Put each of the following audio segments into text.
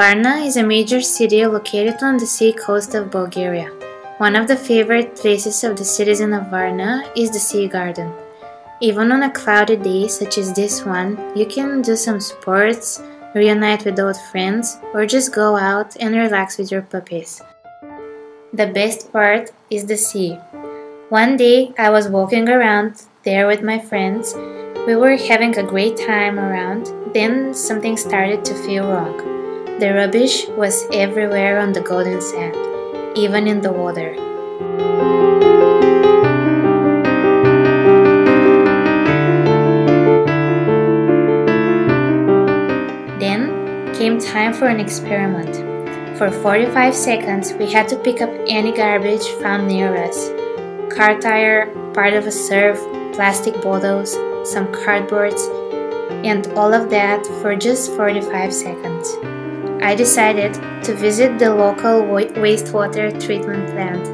Varna is a major city located on the sea coast of Bulgaria. One of the favorite places of the citizen of Varna is the Sea Garden. Even on a cloudy day such as this one, you can do some sports, reunite with old friends, or just go out and relax with your puppies. The best part is the sea. One day I was walking around there with my friends. We were having a great time around, then something started to feel wrong. The rubbish was everywhere on the golden sand, even in the water. Then came time for an experiment. For 45 seconds, we had to pick up any garbage found near us. Car tire, part of a surf, plastic bottles, some cardboards, and all of that for just 45 seconds. I decided to visit the local wastewater treatment plant.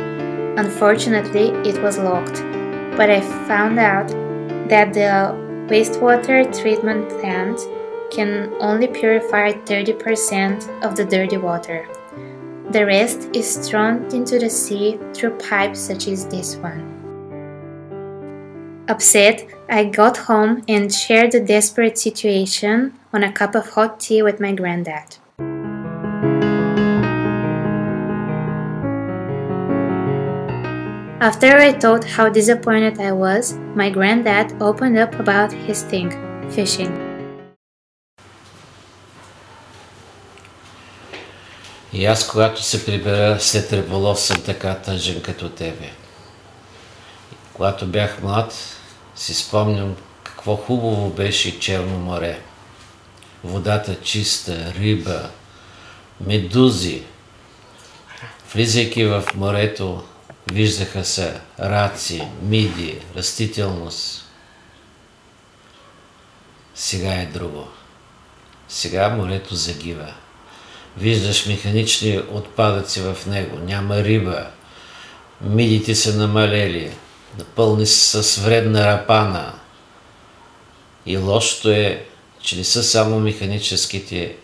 Unfortunately, it was locked, but I found out that the wastewater treatment plant can only purify 30% of the dirty water. The rest is thrown into the sea through pipes such as this one. Upset, I got home and shared the desperate situation on a cup of hot tea with my granddad. After I told how disappointed I was, my granddad opened up about his thing, fishing. И аз, когато се прибера след риболов, съм така тъжен като тебе. Когато бях млад, си спомням какво хубаво беше Черно море. Водата чиста, риба, медузи. Влизайки в морето, виждаха се раци, миди, растителност. Сега е друго. Сега морето загива. Виждаш механични отпадъци в него, няма риба, мидите са намалели, напълни са с вредна рапана. И лошото е, че не са само механическите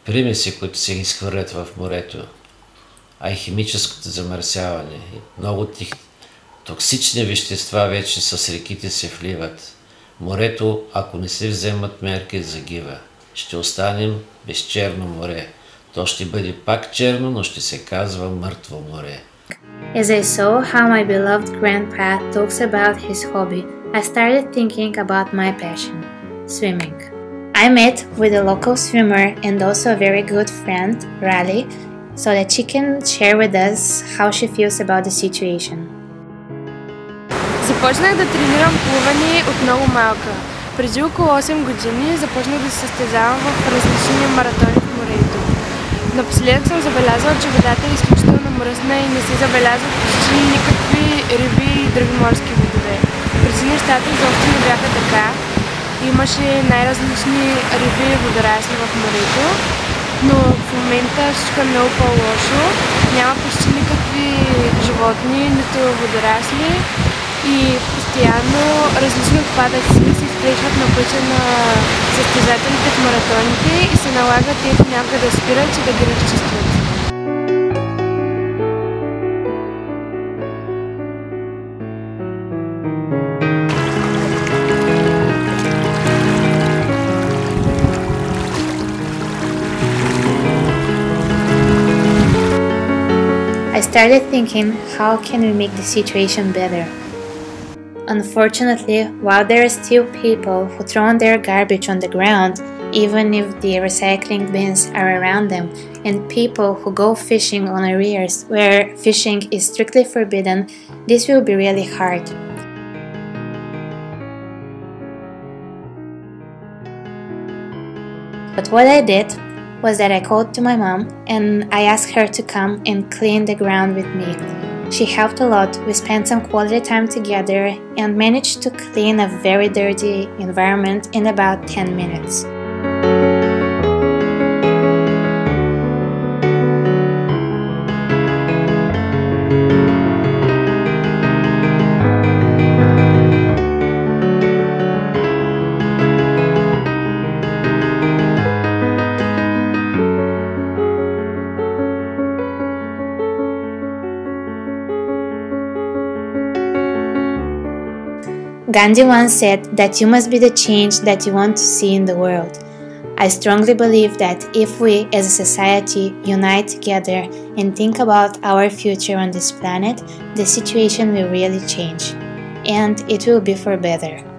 примеси, които се изхвърлят в морето, а и химическото замърсяване. Много токсични вещества вече с реките се вливат. Морето, ако не се вземат мерки, загива. Ще останем без Черно море. То ще бъде пак черно, но ще се казва Мъртво море. As I saw how my beloved grandpa talks about his hobby, I started thinking about my passion, swimming. I met with a local swimmer and also a very good friend, Raleigh, so that she can share with us how she feels about the situation. Започнах да тренирам плуване от много малка. Преди около 8 години започнах да се състезавам в различни маратони в морето. Напоследък съм забелязала, че водата е изключително мръсна и не се забелязват почти никакви риби и други морски видове. Преди нещата изобщо не бяха така. Имаше най-различни риби и водорасли в морето, но в момента всичко е много по-лошо. Няма почти никакви животни, нито водорасли и постоянно различни отпадъци се изплещват на пътя на състезателите в маратоните и се налага те понякога да спират и да ги разчистват. I started thinking, how can we make the situation better? Unfortunately, while there are still people who throw their garbage on the ground, even if the recycling bins are around them, and people who go fishing on areas where fishing is strictly forbidden, this will be really hard. But what I did was that I called to my mom and I asked her to come and clean the ground with me. She helped a lot. We spent some quality time together and managed to clean a very dirty environment in about 10 minutes. Gandhi once said that you must be the change that you want to see in the world. I strongly believe that if we as a society unite together and think about our future on this planet, the situation will really change. And it will be for better.